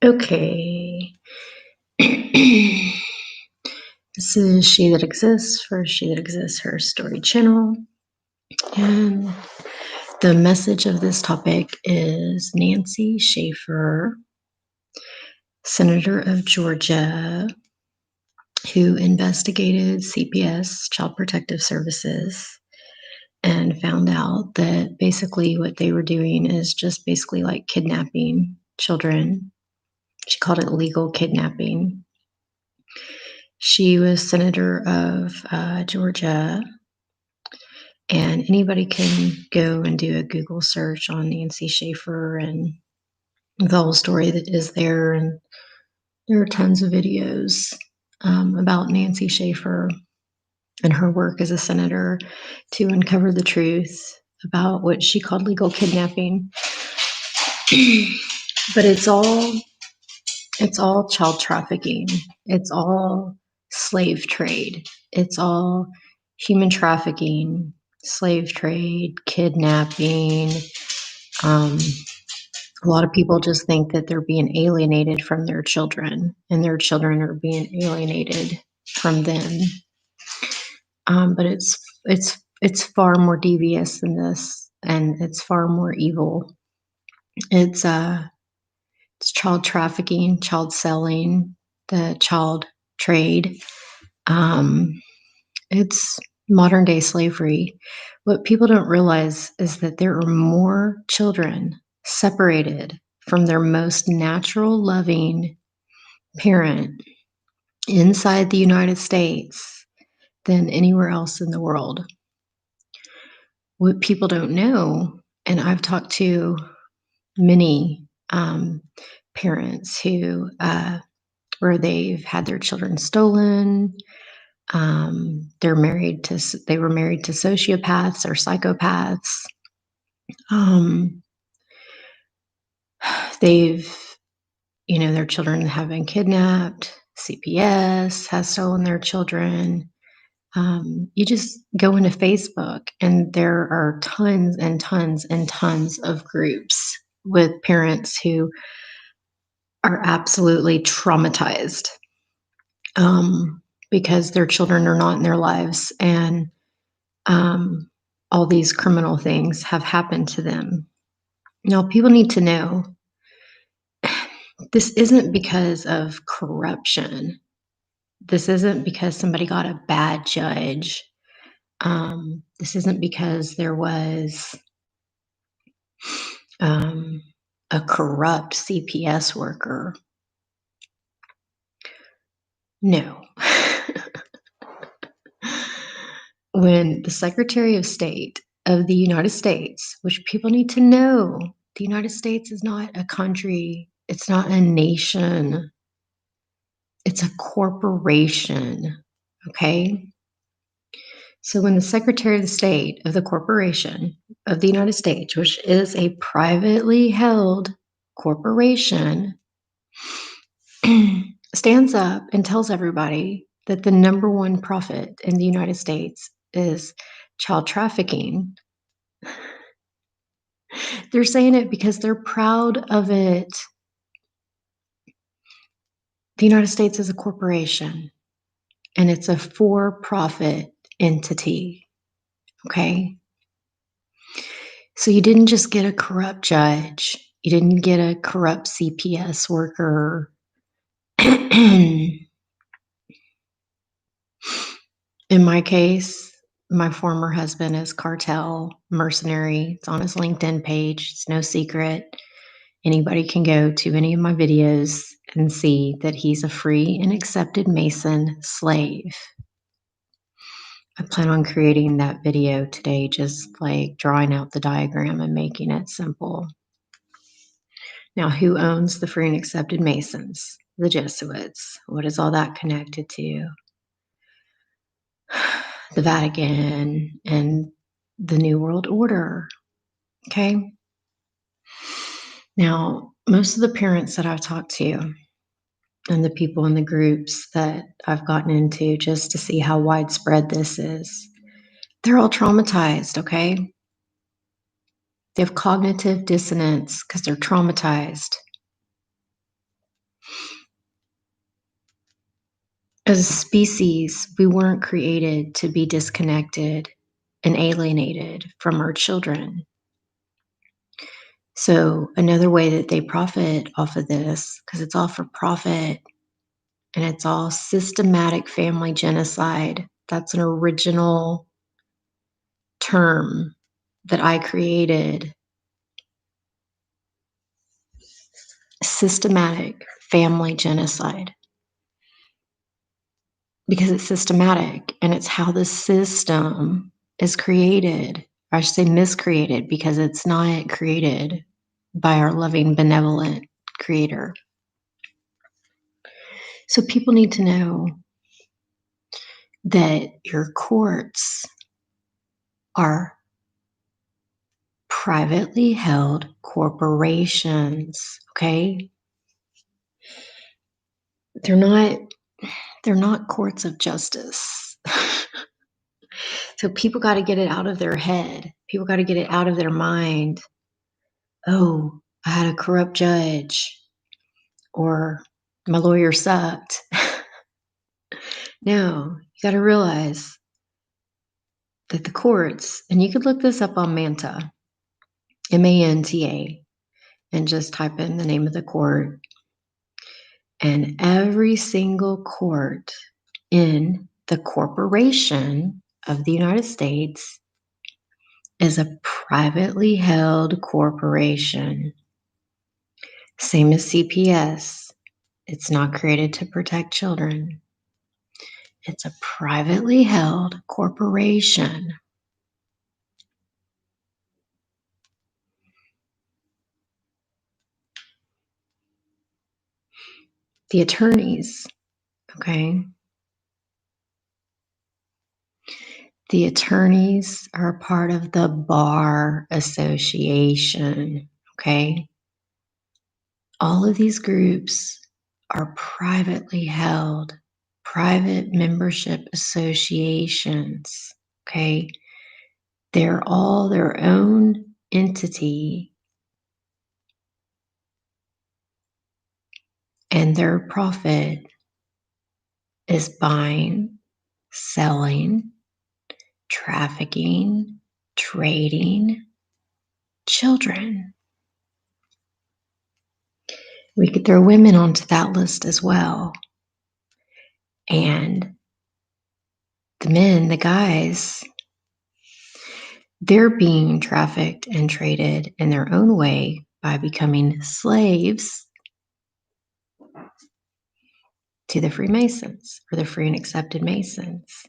Okay. This is She That Exists for She That Exists, her story channel. And the message of this topic is Nancy Schaefer, Senator of Georgia, who investigated CPS, Child Protective Services, and found out that basically what they were doing is just basically like kidnapping children. She called it legal kidnapping. She was senator of Georgia, and anybody can go and do a Google search on Nancy Schaefer, and the whole story that is there. And there are tons of videos about Nancy Schaefer and her work as a senator to uncover the truth about what she called legal kidnapping. But it's all child trafficking. It's all slave trade. It's all human trafficking, slave trade, kidnapping. A lot of people just think that they're being alienated from their children, and their children are being alienated from them. But it's far more devious than this, and it's far more evil. It's child trafficking, child selling, the child trade. It's modern day slavery. What people don't realize is that there are more children separated from their most natural, loving parent inside the United States than anywhere else in the world. What people don't know, and I've talked to many parents who where they've had their children stolen. They were married to sociopaths or psychopaths. Their children have been kidnapped. CPS has stolen their children. You just go into Facebook, and there are tons and tons and tons of groups with parents who are absolutely traumatized because their children are not in their lives, and all these criminal things have happened to them. Now, people need to know this isn't because of corruption. This isn't because somebody got a bad judge. This isn't because there was a corrupt CPS worker. No. When the Secretary of State of the United States, which people need to know, the United States is not a country, it's not a nation, it's a corporation, okay? So when the Secretary of the State of the Corporation of the United States, which is a privately held corporation, stands up and tells everybody that the number one profit in the United States is child trafficking, they're saying it because they're proud of it. The United States is a corporation, and it's a for-profit entity, okay? So you didn't just get a corrupt judge. You didn't get a corrupt CPS worker. In my case, my former husband is cartel mercenary. It's on his LinkedIn page. It's no secret. Anybody can go to any of my videos and see that he's a free and accepted Mason slave. I plan on creating that video today, just like drawing out the diagram and making it simple. Now, who owns the free and accepted Masons? The Jesuits. What is all that connected to? The Vatican and the New World Order. Okay. Now, most of the parents that I've talked to and the people in the groups that I've gotten into just to see how widespread this is, they're all traumatized, okay? They have cognitive dissonance because they're traumatized. As a species, we weren't created to be disconnected and alienated from our children. So another way that they profit off of this, because it's all for profit and it's all systematic family genocide. That's an original term that I created. Systematic family genocide. Because it's systematic and it's how the system is created. Or I should say miscreated, because it's not created by our loving, benevolent creator. So people need to know that your courts are privately held corporations, okay? They're not courts of justice. So people got to get it out of their head. People got to get it out of their mind. Oh, I had a corrupt judge, or my lawyer sucked. No, you got to realize that the courts, and you could look this up on Manta, MANTA, and just type in the name of the court. And every single court in the corporation of the United States is a privately held corporation. Same as CPS. It's not created to protect children. It's a privately held corporation. The attorneys, okay? The attorneys are a part of the Bar Association, okay? All of these groups are privately held, private membership associations, okay? They're all their own entity, and their profit is buying, selling, trafficking, trading children. We could throw women onto that list as well. And the men, the guys, they're being trafficked and traded in their own way by becoming slaves to the Freemasons, or the free and accepted Masons.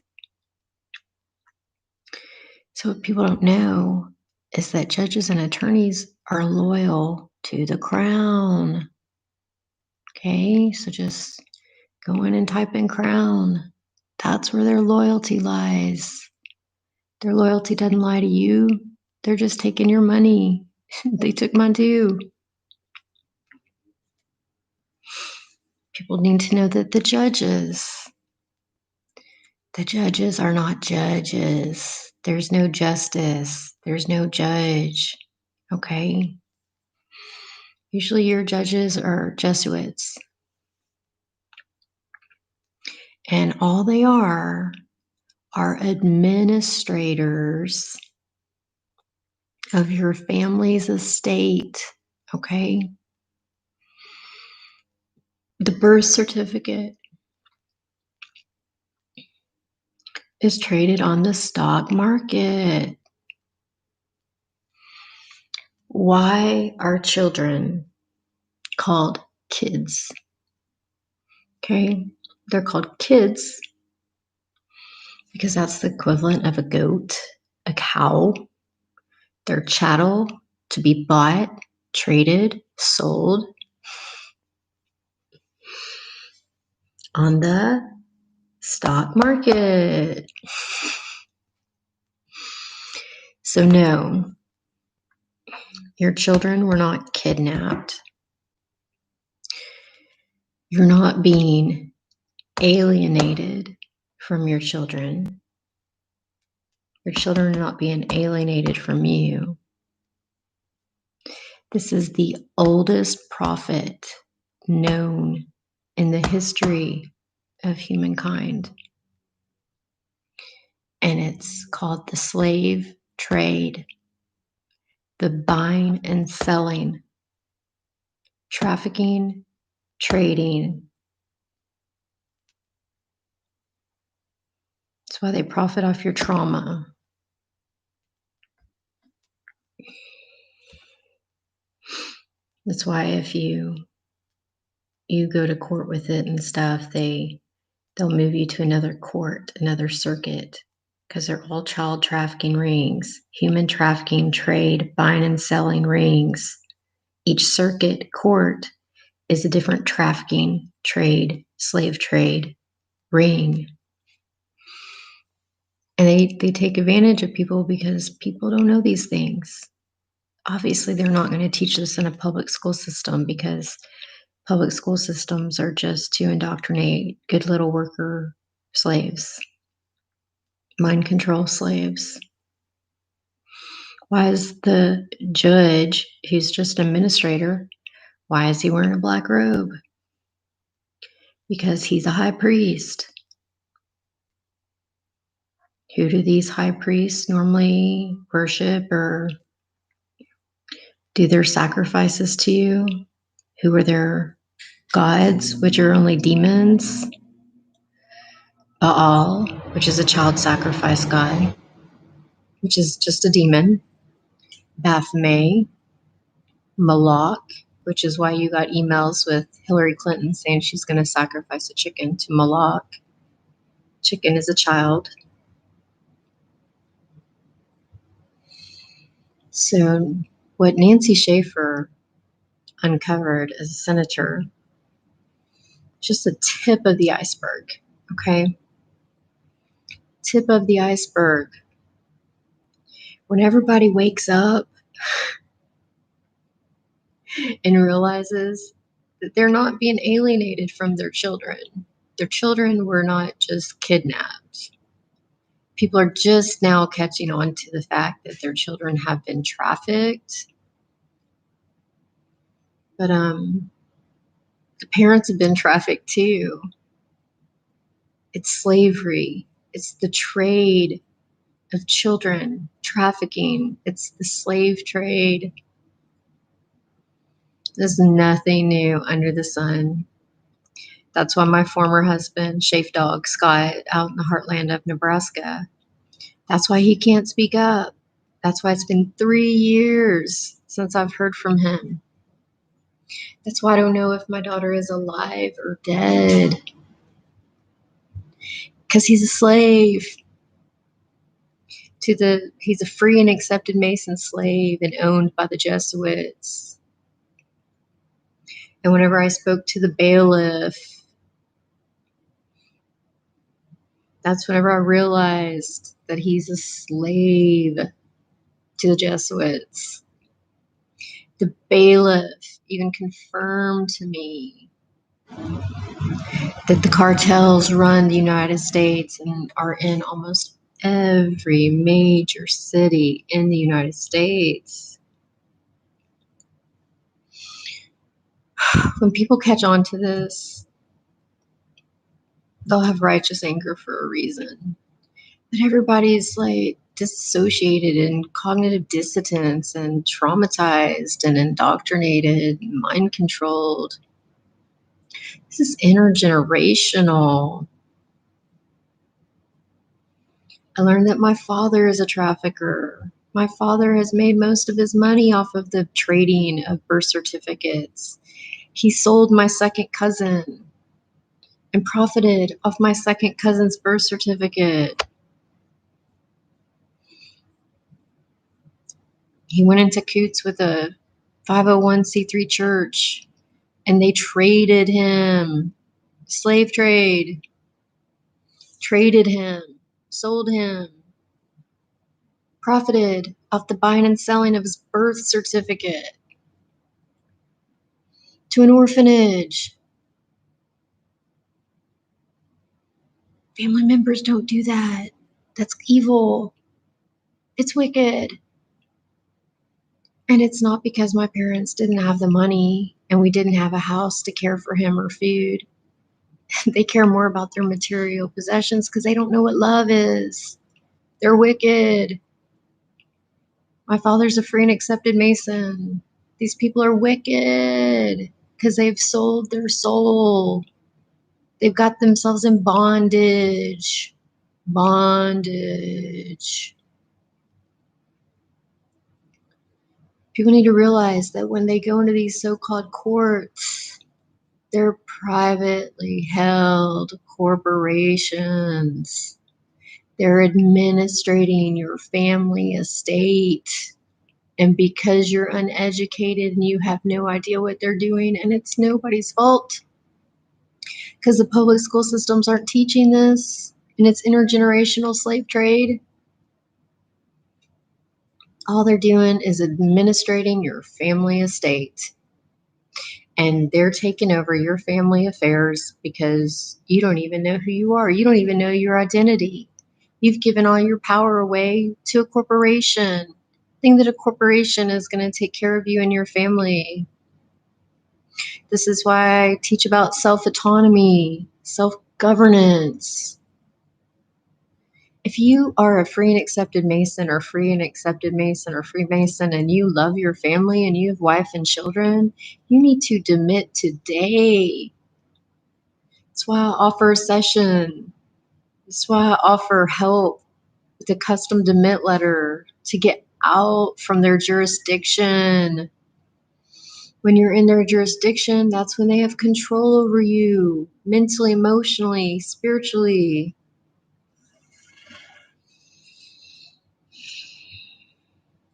So what people don't know is that judges and attorneys are loyal to the crown. Okay, so just go in and type in crown. That's where their loyalty lies. Their loyalty doesn't lie to you. They're just taking your money. They took mine too. People need to know that the judges are not judges. There's no justice. There's no judge. Okay? Usually your judges are Jesuits. And all they are administrators of your family's estate. Okay? The birth certificate is traded on the stock market. Why are children called kids? Okay, they're called kids because that's the equivalent of a goat, a cow. They're chattel to be bought, traded, sold on the stock market. So no, your children were not kidnapped. You're not being alienated from your children. Your children are not being alienated from you. This is the oldest prophet known in the history of humankind. And it's called the slave trade, the buying and selling, trafficking, trading. That's why they profit off your trauma. That's why if you go to court with it and stuff, they'll move you to another court, another circuit, because they're all child trafficking rings, human trafficking, trade, buying and selling rings. Each circuit court is a different trafficking, trade, slave trade ring. And they take advantage of people because people don't know these things. Obviously, they're not going to teach this in a public school system because public school systems are just to indoctrinate good little worker slaves, mind control slaves. Why is the judge, who's just an administrator, why is he wearing a black robe? Because he's a high priest. Who do these high priests normally worship or do their sacrifices to? You? Who are their gods, which are only demons? Baal, which is a child sacrifice god, which is just a demon. Baphomet, Moloch, which is why you got emails with Hillary Clinton saying she's going to sacrifice a chicken to Moloch. Chicken is a child. So what Nancy Schaefer uncovered as a senator, just the tip of the iceberg, okay? Tip of the iceberg. When everybody wakes up and realizes that they're not being alienated from their children were not just kidnapped. People are just now catching on to the fact that their children have been trafficked. But the parents have been trafficked too. It's slavery. It's the trade of children, trafficking. It's the slave trade. There's nothing new under the sun. That's why my former husband, Schaefer Dog Scott, out in the heartland of Nebraska, that's why he can't speak up. That's why it's been 3 years since I've heard from him. That's why I don't know if my daughter is alive or dead. Because he's a slave. He's a free and accepted Mason slave and owned by the Jesuits. And whenever I spoke to the bailiff, that's whenever I realized that he's a slave to the Jesuits. The bailiff even confirmed to me that the cartels run the United States and are in almost every major city in the United States. When people catch on to this, they'll have righteous anger for a reason. But everybody's like disassociated and cognitive dissonance and traumatized and indoctrinated, and mind controlled. This is intergenerational. I learned that my father is a trafficker. My father has made most of his money off of the trading of birth certificates. He sold my second cousin and profited off my second cousin's birth certificate. He went into cahoots with a 501c3 church and they traded him. Slave trade. Traded him. Sold him. Profited off the buying and selling of his birth certificate to an orphanage. Family members don't do that. That's evil. It's wicked. And it's not because my parents didn't have the money and we didn't have a house to care for him or food. They care more about their material possessions because they don't know what love is. They're wicked. My father's a free and accepted Mason. These people are wicked because they've sold their soul. They've got themselves in bondage. Bondage. People need to realize that when they go into these so-called courts, they're privately held corporations. They're administrating your family estate. And because you're uneducated and you have no idea what they're doing, and it's nobody's fault, because the public school systems aren't teaching this, and it's intergenerational slave trade. All they're doing is administrating your family estate. And they're taking over your family affairs because you don't even know who you are. You don't even know your identity. You've given all your power away to a corporation. Think that a corporation is going to take care of you and your family. This is why I teach about self-autonomy, self-governance. If you are a free and accepted Mason or free and accepted Mason or Freemason and you love your family and you have wife and children, you need to demit today. That's why I offer a session. That's why I offer help with a custom demit letter to get out from their jurisdiction. When you're in their jurisdiction, that's when they have control over you, mentally, emotionally, spiritually.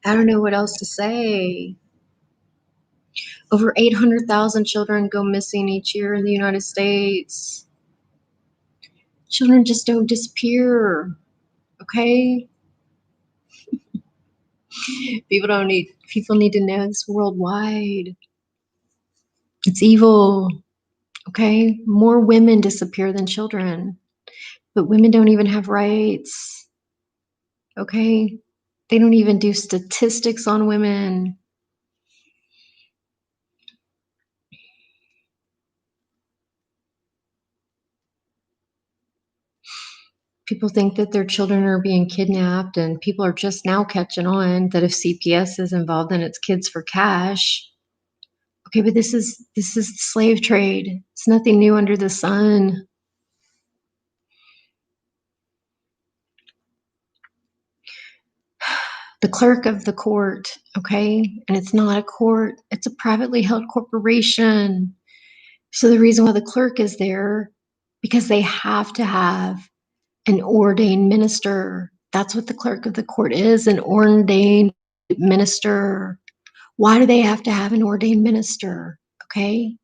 I don't know what else to say. Over 800,000 children go missing each year in the United States. Children just don't disappear, okay? People need to know this worldwide. It's evil, okay? More women disappear than children, but women don't even have rights, okay? They don't even do statistics on women. People think that their children are being kidnapped, and people are just now catching on that if CPS is involved, then it's kids for cash. Okay, but this is the slave trade. It's nothing new under the sun. The clerk of the court, okay, and it's not a court, it's a privately held corporation. So the reason why the clerk is there, because they have to have an ordained minister. That's what the clerk of the court is, an ordained minister. Why do they have to have an ordained minister? Okay,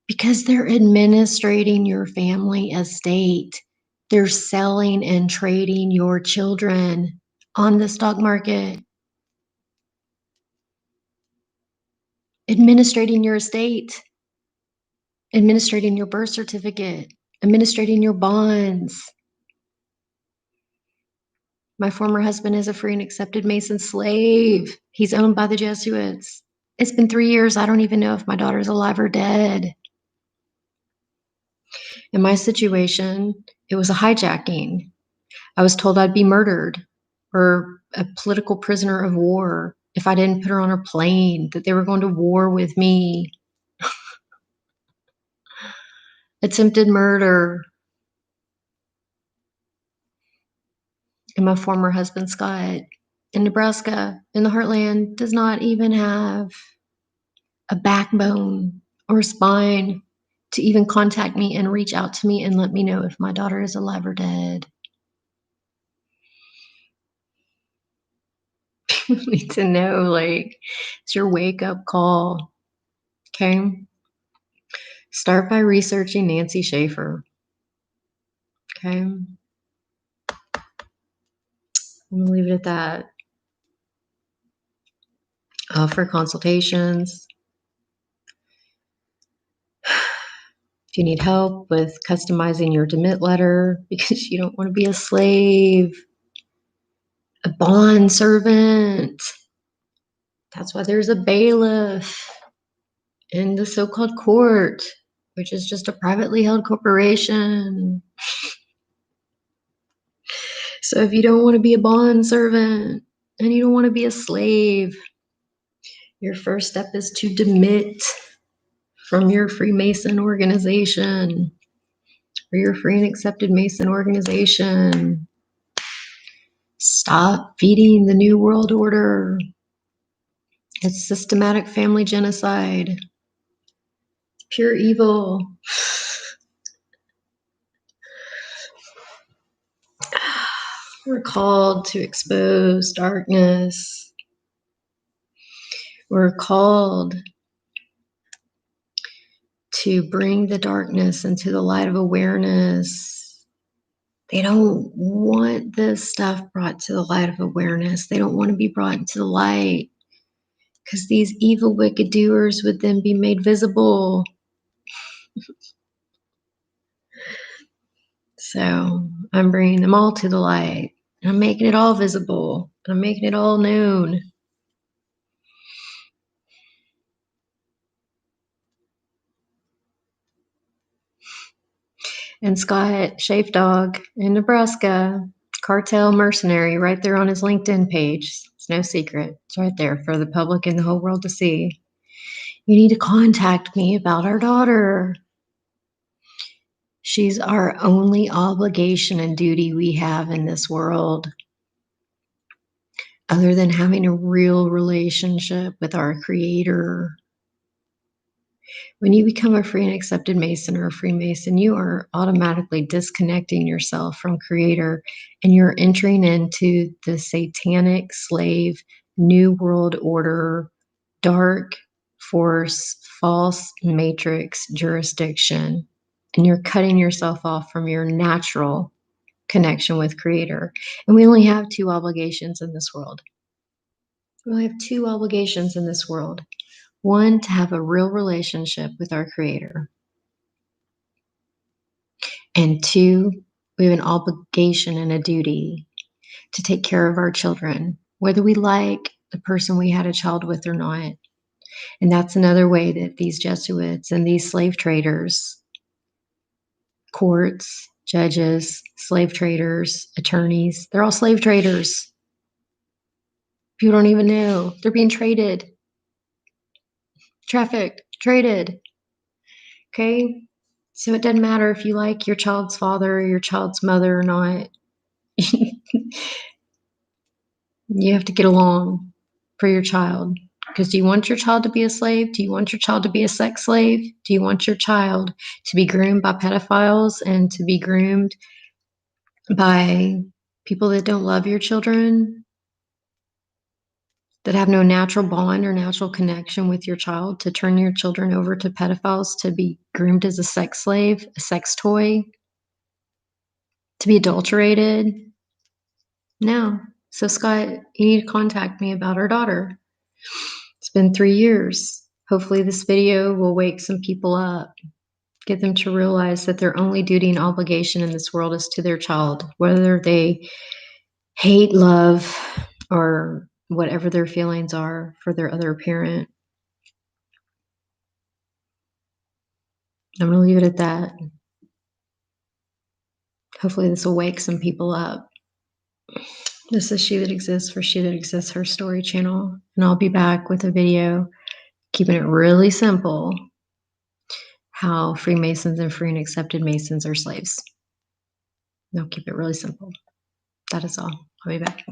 because they're administrating your family estate. They're selling and trading your children on the stock market, administrating your estate, administrating your birth certificate, administrating your bonds. My former husband is a free and accepted Mason slave. He's owned by the Jesuits. It's been 3 years. I don't even know if my daughter's alive or dead. In my situation, it was a hijacking. I was told I'd be murdered or a political prisoner of war if I didn't put her on a plane, that they were going to war with me. Attempted murder. And my former husband, Scott, in Nebraska, in the heartland, does not even have a backbone or a spine to even contact me and reach out to me and let me know if my daughter is alive or dead. You need to know, like, it's your wake up call. Okay. Start by researching Nancy Schaefer. Okay. I'm gonna leave it at that. Offer consultations. If you need help with customizing your demit letter because you don't want to be a slave, a bond servant. That's why there's a bailiff in the so-called court. which is just a privately held corporation. So if you don't want to be a bond servant and you don't want to be a slave, your first step is to demit from your Freemason organization or your free and accepted Mason organization. Stop feeding the New World Order. It's systematic family genocide. It's pure evil. We're called to expose darkness. We're called to bring the darkness into the light of awareness. They don't want this stuff brought to the light of awareness. They don't want to be brought into the light because these evil, wicked doers would then be made visible. So I'm bringing them all to the light. And I'm making it all visible. I'm making it all known. And Scott Schaefer in Nebraska, cartel mercenary, right there on his LinkedIn page. It's no secret. It's right there for the public and the whole world to see. You need to contact me about our daughter. She's our only obligation and duty we have in this world, other than having a real relationship with our Creator. When you become a free and accepted Mason or a Freemason, you are automatically disconnecting yourself from Creator and you're entering into the satanic slave, New World Order, dark force, false matrix jurisdiction. And you're cutting yourself off from your natural connection with Creator. And we only have two obligations in this world. We only have two obligations in this world. One, to have a real relationship with our Creator. And two, we have an obligation and a duty to take care of our children, whether we like the person we had a child with or not. And that's another way that these Jesuits and these slave traders, courts, judges, slave traders, attorneys, they're all slave traders. People don't even know. They're being traded, trafficked, traded. Okay? So it doesn't matter if you like your child's father or your child's mother or not. You have to get along for your child. Because do you want your child to be a slave? Do you want your child to be a sex slave? Do you want your child to be groomed by pedophiles and to be groomed by people that don't love your children, that have no natural bond or natural connection with your child, to turn your children over to pedophiles to be groomed as a sex slave, a sex toy, to be adulterated? No. So, Scott, you need to contact me about our daughter. It's been 3 years. Hopefully this video will wake some people up, get them to realize that their only duty and obligation in this world is to their child, whether they hate, love, or whatever their feelings are for their other parent. I'm going to leave it at that. Hopefully this will wake some people up. This is She That Exists for She That Exists, her story channel. And I'll be back with a video keeping it really simple, how Freemasons and free and accepted Masons are slaves. I'll keep it really simple. That is all. I'll be back.